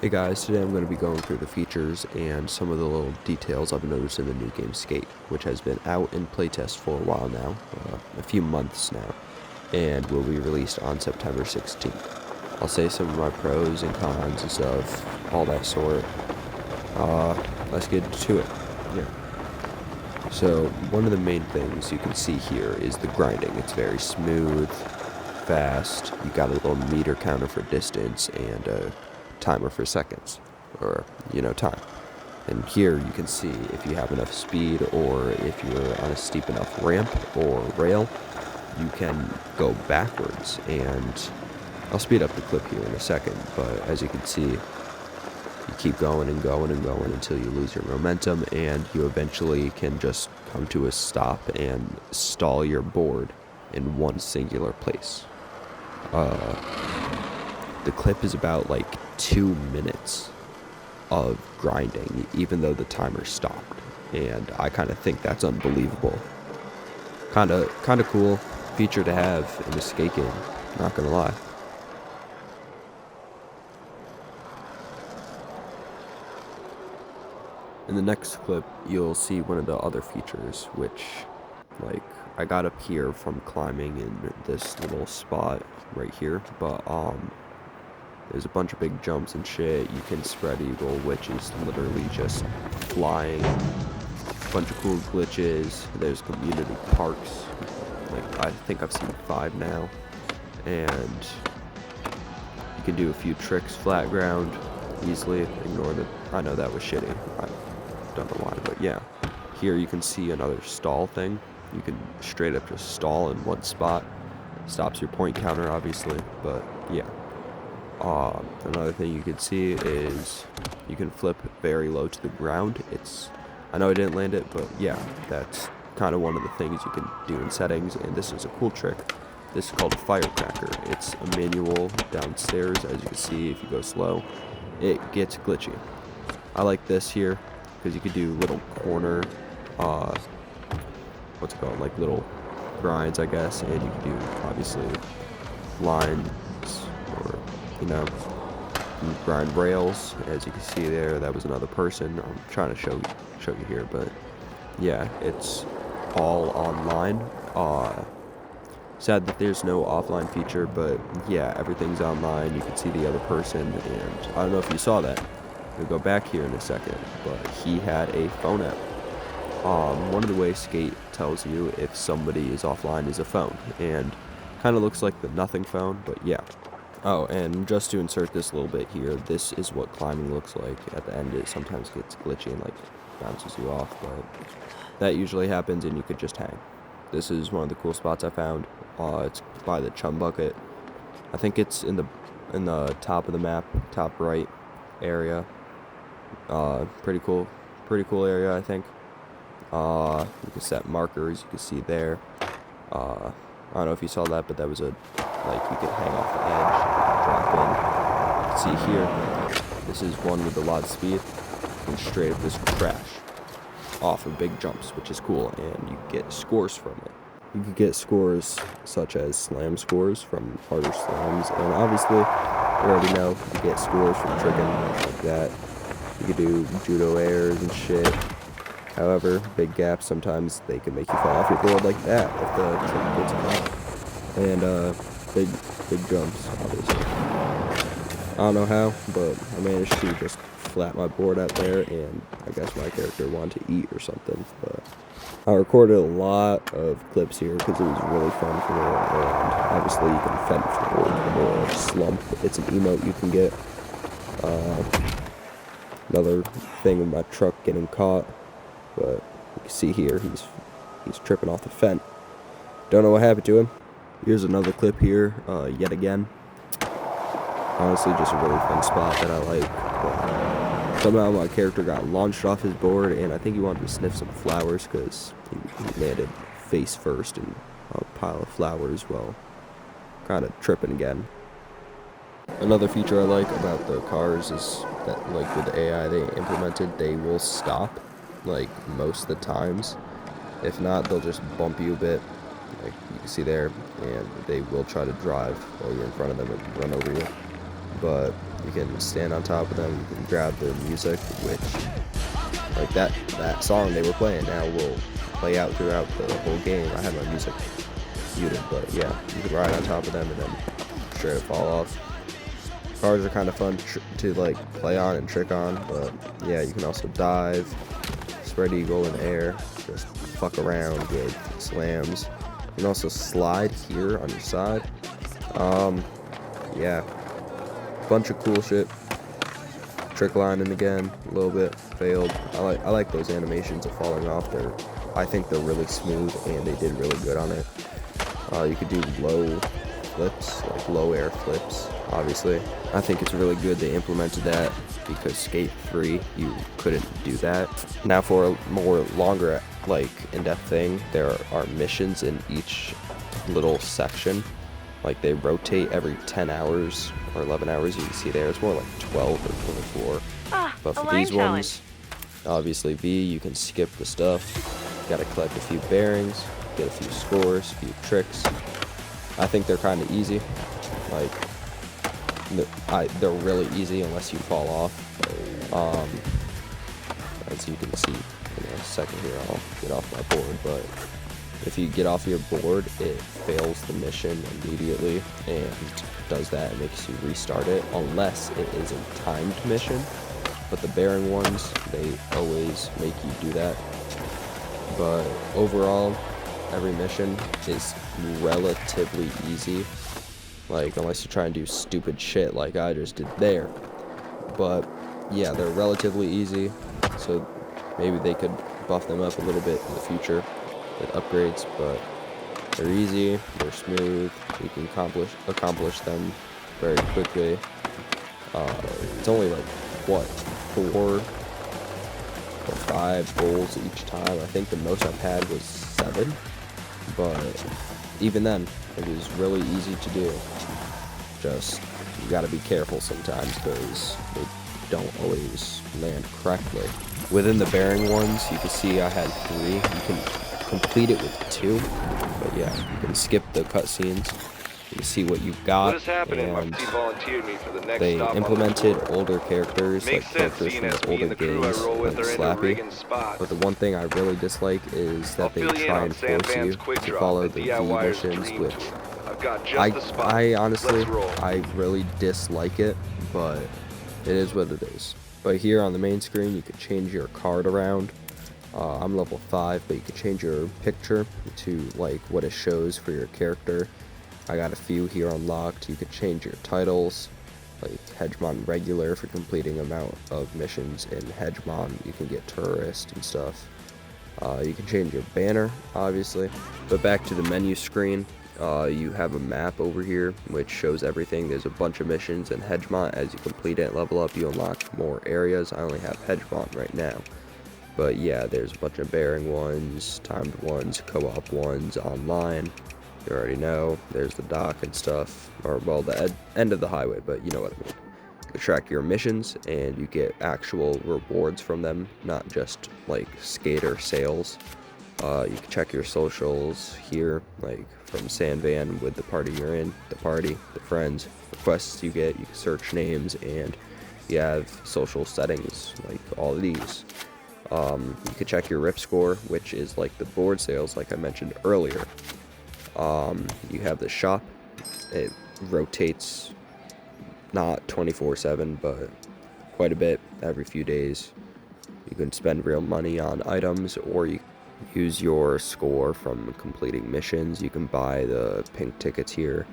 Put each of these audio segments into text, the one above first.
Hey guys, today I'm going to be going through the features and some of the little details I've noticed in the new game Skate, which has been out in playtest for a while now, a few months now, and will be released on September 16th. I'll say some of my pros and cons and stuff, all that sort. Let's get to it. Yeah. So, one of the main things you can see here is the grinding. It's very smooth, fast. You got a little meter counter for distance and a timer for seconds, or time. And here you can see if you have enough speed, or if you're on a steep enough ramp or rail, you can go backwards. And I'll speed up the clip here in a second, but as you can see, you keep going and going and going until you lose your momentum, and you eventually can just come to a stop and stall your board in one singular place. The clip is about like 2 minutes of grinding, even though the timer stopped, and I kind of think that's unbelievable. Kind of cool feature to have in a skate game, not gonna lie. In the next clip, you'll see one of the other features, which, like, I got up here from climbing in this little spot right here, but there's a bunch of big jumps and shit. You can spread eagle, which is literally just flying. A bunch of cool glitches. There's community parks. Like, I think I've seen 5 now. And you can do a few tricks flat ground easily. Ignore the, I know that was shitty. I don't know why, but yeah. Here you can see another stall thing. You can straight up just stall in one spot. Stops your point counter, obviously, but yeah. Another thing you can see is you can flip very low to the ground. I know I didn't land it, but yeah, that's kind of one of the things you can do in settings, and this is a cool trick. This is called a firecracker. It's a manual downstairs. As you can see, if you go slow, it gets glitchy. I like this here because you can do little corner, what's it called, like little grinds, I guess, and you can do, obviously, lines, or grind rails. As you can see there, that was another person. I'm trying to show you here, but yeah, it's all online. Sad that there's no offline feature, but yeah, everything's online. You can see the other person, and I don't know if you saw that. We'll go back here in a second, but he had a phone app. One of the ways Skate tells you if somebody is offline is a phone, and kind of looks like the nothing phone, but yeah. Oh, and just to insert this a little bit here, this is what climbing looks like. At the end, it sometimes gets glitchy and like bounces you off, but that usually happens, and you could just hang. This is one of the cool spots I found. It's by the chum bucket. I think it's in the top of the map, top right area. Pretty cool area, I think. You can set markers. You can see there. I don't know if you saw that, but that was you could hang off the edge, drop in. You can see here, this is one with a lot of speed, and straight up just crash off of big jumps, which is cool, and you get scores from it. You can get scores such as slam scores from harder slams, and obviously, you already know, you get scores from tricking, like that. You can do judo airs and shit. However, big gaps, sometimes they can make you fall off your board like that if the trick gets caught. And big jumps, obviously. I don't know how, but I managed to just flat my board out there, and I guess my character wanted to eat or something. But I recorded a lot of clips here because it was really fun for me, and obviously you can fend forward or slump. It's an emote you can get. Another thing with my truck getting caught, but you can see here he's tripping off the fence. Don't know what happened to him. Here's another clip here, yet again. Honestly, just a really fun spot that I like. But somehow my character got launched off his board, and I think he wanted to sniff some flowers because he landed face first in a pile of flowers while kind of tripping again. Another feature I like about the cars is that, like, with the AI they implemented, they will stop, like, most of the times. If not, they'll just bump you a bit, like you can see there, and they will try to drive while you're in front of them and run over you. but you can stand on top of them, you can grab the music, which, like that song they were playing now will play out throughout the whole game. I have my music muted, but yeah, you can ride on top of them and then straight up fall off. Cars are kind of fun to like play on and trick on, but yeah, you can also dive, spread eagle in air, just fuck around with slams. You can also slide here on your side. Yeah, bunch of cool shit. Trick lining again, a little bit failed. I like those animations of falling off. I think they're really smooth and they did really good on it. You could do low flips, like low air flips, obviously. I think it's really good they implemented that because Skate 3, you couldn't do that. Now for a more longer, like, in-depth thing, there are missions in each little section. Like, they rotate every 10 hours or 11 hours, you can see there. It's more like 12 or 24. But for these ones, obviously V, you can skip the stuff. You gotta collect a few bearings, get a few scores, a few tricks. I think they're kind of easy. Like, they're really easy unless you fall off. As you can see in a second here, I'll get off my board, but if you get off your board, it fails the mission immediately and does that. It makes you restart it unless it is a timed mission. But the bearing ones, they always make you do that. But overall, every mission is relatively easy. Like, unless you try and do stupid shit like I just did there. But yeah, they're relatively easy. So maybe they could buff them up a little bit in the future with upgrades, but they're easy, they're smooth, you can accomplish them very quickly. It's only like, what, 4 or 5 goals each time. I think the most I've had was 7, but even then, it was really easy to do. Just, you gotta be careful sometimes because they don't always land correctly. Within the bearing ones, you can see I had 3. You can complete it with 2, but yeah, you can skip the cutscenes. You can see what you've got, and they implemented older characters, like characters from the older games, like Slappy. But the one thing I really dislike is that they try and force you to follow the V missions, which I honestly, I really dislike it, but it is what it is. But here on the main screen, you can change your card around. I'm level 5, but you can change your picture to like what it shows for your character. I got a few here unlocked. You could change your titles, like Hegemon Regular for completing amount of missions in Hegemon. You can get Tourist and stuff. You can change your banner, obviously. But back to the menu screen, you have a map over here which shows everything. There's a bunch of missions in Hegemon. As you complete it and level up, you unlock more areas. I only have Hegemon right now. But yeah, there's a bunch of bearing ones, timed ones, co-op ones, online. You already know. There's the dock and stuff, or well, the end of the highway, but you know what I mean. You track your missions, and you get actual rewards from them, not just like skater sales. You can check your socials here, like from Sandvan with the party you're in, the party, the friends, requests you get. You can search names, and you have social settings, like all of these. You can check your rip score, which is like the board sales, like I mentioned earlier. You have the shop. It rotates not 24/7, but quite a bit every few days. You can spend real money on items, or you use your score from completing missions. You can buy the pink tickets here.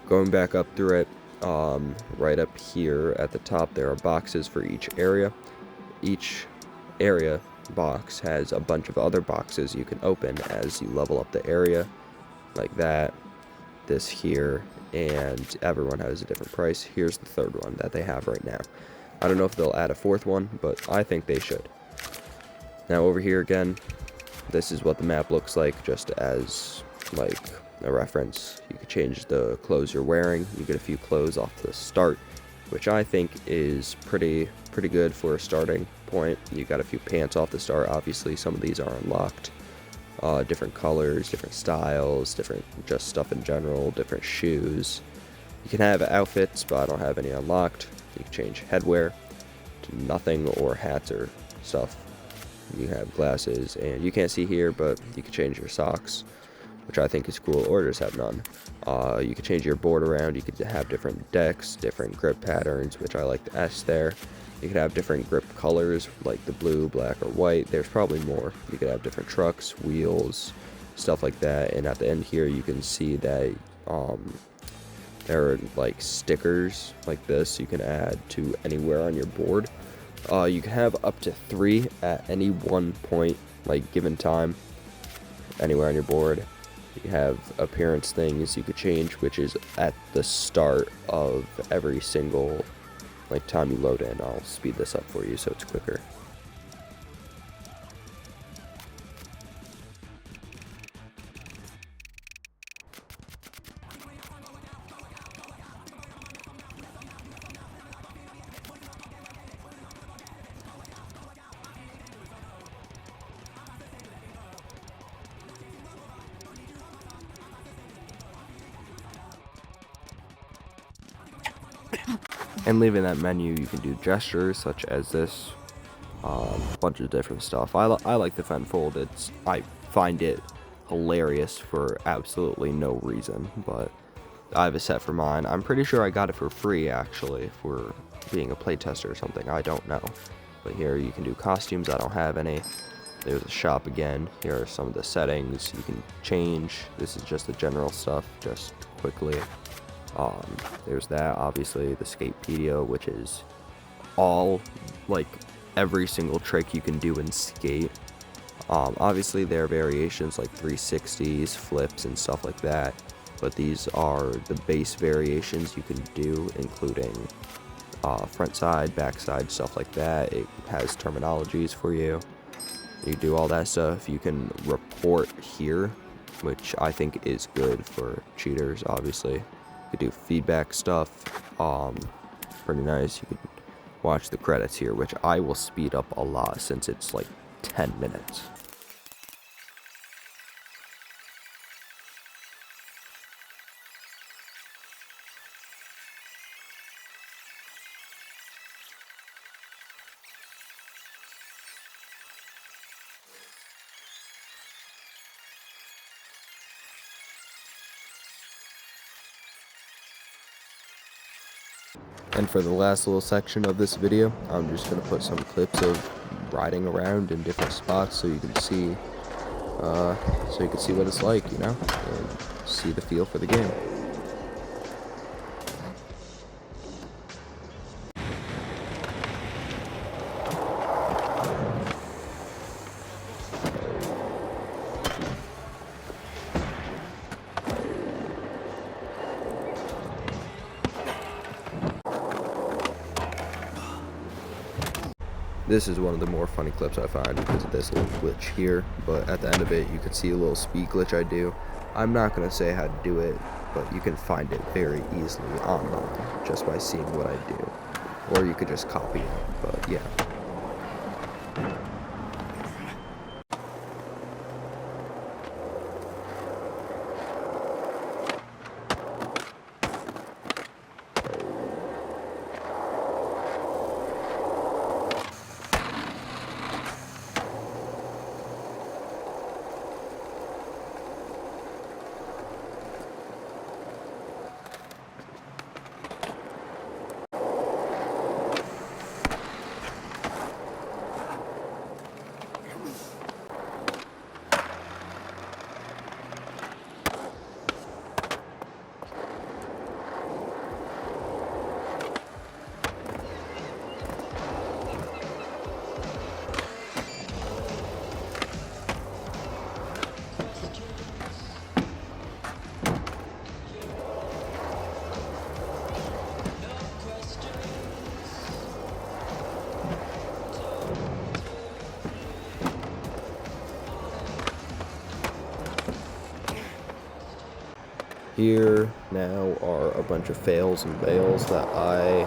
Going back up through it, right up here at the top, there are boxes for each area. Each area box has a bunch of other boxes you can open as you level up the area, like that, this here, and everyone has a different price. Here's the third one that they have right now. I don't know if they'll add a 4th one, but I think they should. Now over here again, this is what the map looks like, just as like a reference. You can change the clothes you're wearing. You get a few clothes off the start, which I think is pretty good for a starting point. You got a few pants off the start. Obviously, some of these are unlocked. Different colors, different styles, different just stuff in general, different shoes. You can have outfits, but I don't have any unlocked. You can change headwear to nothing, or hats or stuff. You have glasses, and you can't see here, but you can change your socks, which I think is cool, or just have none. You can change your board around. You could have different decks, different grip patterns, which I like the S there. You could have different grip colors, like the blue, black, or white. There's probably more. You could have different trucks, wheels, stuff like that. And at the end here, you can see that there are like stickers like this you can add to anywhere on your board. You can have up to 3 at any one point, like given time, anywhere on your board. You have appearance things you could change, which is at the start of every single time you load in. I'll speed this up for you so it's quicker. And leaving that menu, you can do gestures such as this, a bunch of different stuff. I like the fend fold. I find it hilarious for absolutely no reason, but I have a set for mine. I'm pretty sure I got it for free, actually, for being a playtester or something. I don't know. But here you can do costumes. I don't have any. There's a shop again. Here are some of the settings you can change. This is just the general stuff, just quickly. There's that, obviously, the Skatepedia, which is all, every single trick you can do in Skate. Obviously, there are variations like 360s, flips, and stuff like that, but these are the base variations you can do, including front side, back side, stuff like that. It has terminologies for you. You do all that stuff. You can report here, which I think is good for cheaters, obviously. You could do feedback stuff, pretty nice. You could watch the credits here, which I will speed up a lot since it's 10 minutes. And for the last little section of this video, I'm just going to put some clips of riding around in different spots so you can see what it's like, and see the feel for the game. This is one of the more funny clips I find because of this little glitch here, but at the end of it you can see a little speed glitch I do. I'm not going to say how to do it, but you can find it very easily online just by seeing what I do. Or you could just copy it, but yeah. Here now are a bunch of fails and bails that I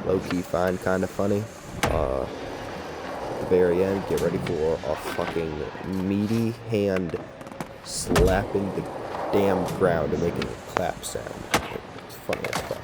low-key find kind of funny. At the very end, get ready for a fucking meaty hand slapping the damn ground and making a clap sound. It's funniest part.